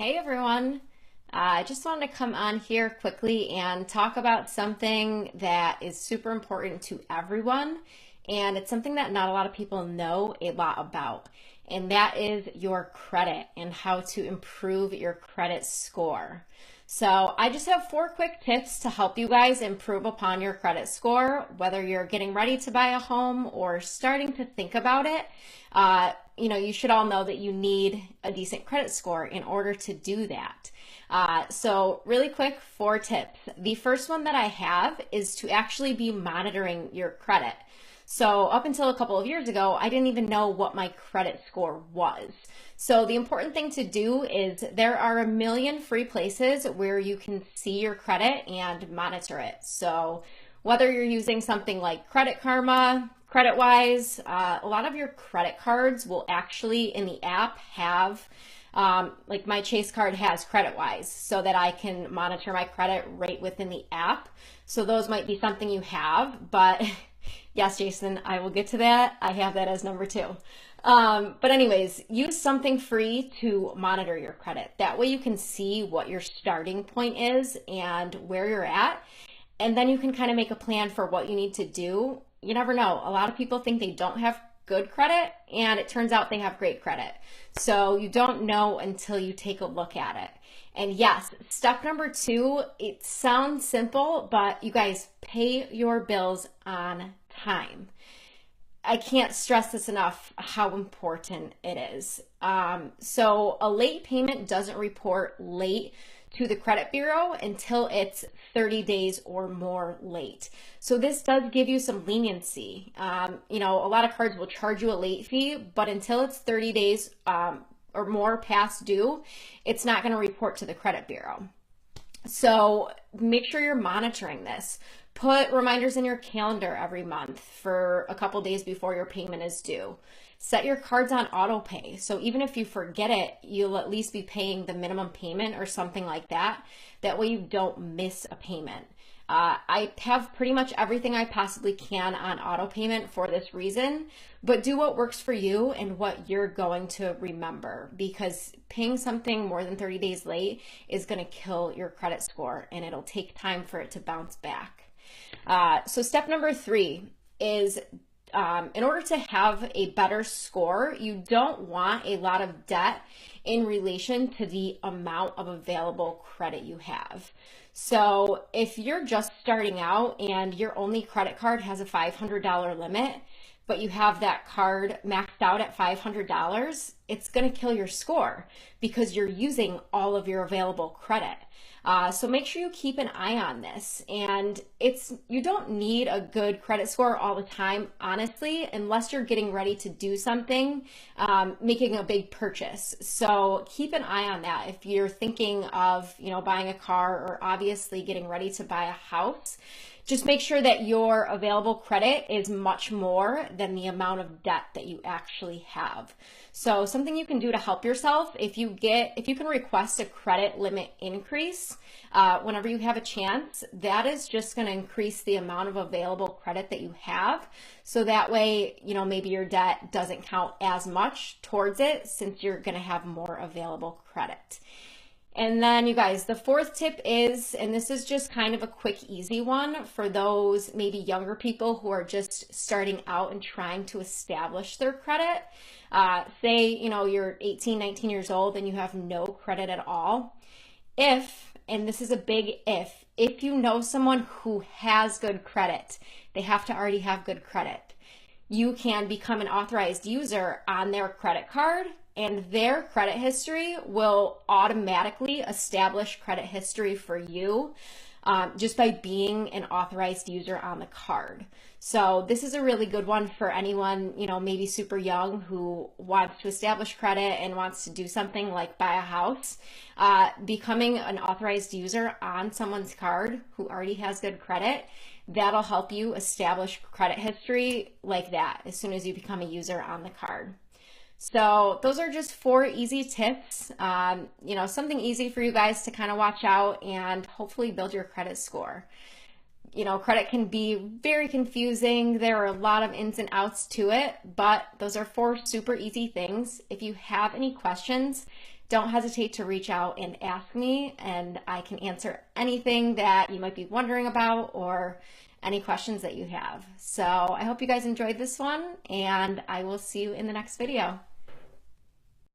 Hey everyone. I just wanted to come on here quickly and talk about something that is super important to everyone, and it's something that not a lot of people know a lot about, and that is your credit and how to improve your credit score. So, I just have four quick tips to help you guys improve upon your credit score, whether you're getting ready to buy a home or starting to think about it. You should all know that you need a decent credit score in order to do that. So really quick, four tips. The first one that I have is to actually be monitoring your credit. So up until a couple of years ago, I didn't even know what my credit score was. So the important thing to do is there are a million free places where you can see your credit and monitor it. So whether you're using something like Credit Karma, CreditWise, a lot of your credit cards will actually in the app have, like my Chase card has CreditWise so that I can monitor my credit right within the app. So those might be something you have, but yes, Jason, I will get to that. I have that as number two. But anyways, use something free to monitor your credit. That way you can see what your starting point is and where you're at. And then you can kind of make a plan for what you need to do. You never know. A lot of people think they don't have good credit, and it turns out they have great credit. So you don't know until you take a look at it. And yes, step number two, it sounds simple, but you guys pay your bills on time. I can't stress this enough how important it is. So a late payment doesn't report late to the credit bureau until it's 30 days or more late. So this does give you some leniency. A lot of cards will charge you a late fee, but until it's 30 days or more past due, it's not going to report to the credit bureau. So make sure you're monitoring this. Put reminders in your calendar every month for a couple days before your payment is due. Set your cards on auto pay. So even if you forget it, you'll at least be paying the minimum payment or something like that. That way you don't miss a payment. I have pretty much everything I possibly can on auto payment for this reason, but do what works for you and what you're going to remember, because paying something more than 30 days late is going to kill your credit score and it'll take time for it to bounce back. So step number three is in order to have a better score, you don't want a lot of debt in relation to the amount of available credit you have. So if you're just starting out and your only credit card has a $500 limit, but you have that card maxed out at $500, it's going to kill your score because you're using all of your available credit. So make sure you keep an eye on this. And you don't need a good credit score all the time, honestly, unless you're getting ready to do something, making a big purchase. So keep an eye on that. If you're thinking of, buying a car or obviously getting ready to buy a house, just make sure that your available credit is much more than the amount of debt that you actually have. So something you can do to help yourself, if you can request a credit limit increase whenever you have a chance, that is just going to increase the amount of available credit that you have. So that way, maybe your debt doesn't count as much towards it since you're going to have more available credit. And then you guys, the fourth tip is, and this is just kind of a quick, easy one for those maybe younger people who are just starting out and trying to establish their credit. Say, you're 18, 19 years old and you have no credit at all. And this is a big if you know someone who has good credit, they have to already have good credit. You can become an authorized user on their credit card, and their credit history will automatically establish credit history for you just by being an authorized user on the card. So this is a really good one for anyone, maybe super young who wants to establish credit and wants to do something like buy a house. Becoming an authorized user on someone's card who already has good credit, that'll help you establish credit history like that as soon as you become a user on the card. So those are just four easy tips, something easy for you guys to kind of watch out and hopefully build your credit score. Credit can be very confusing. There are a lot of ins and outs to it, but those are four super easy things. If you have any questions, don't hesitate to reach out and ask me, and I can answer anything that you might be wondering about or any questions that you have. So I hope you guys enjoyed this one, and I will see you in the next video.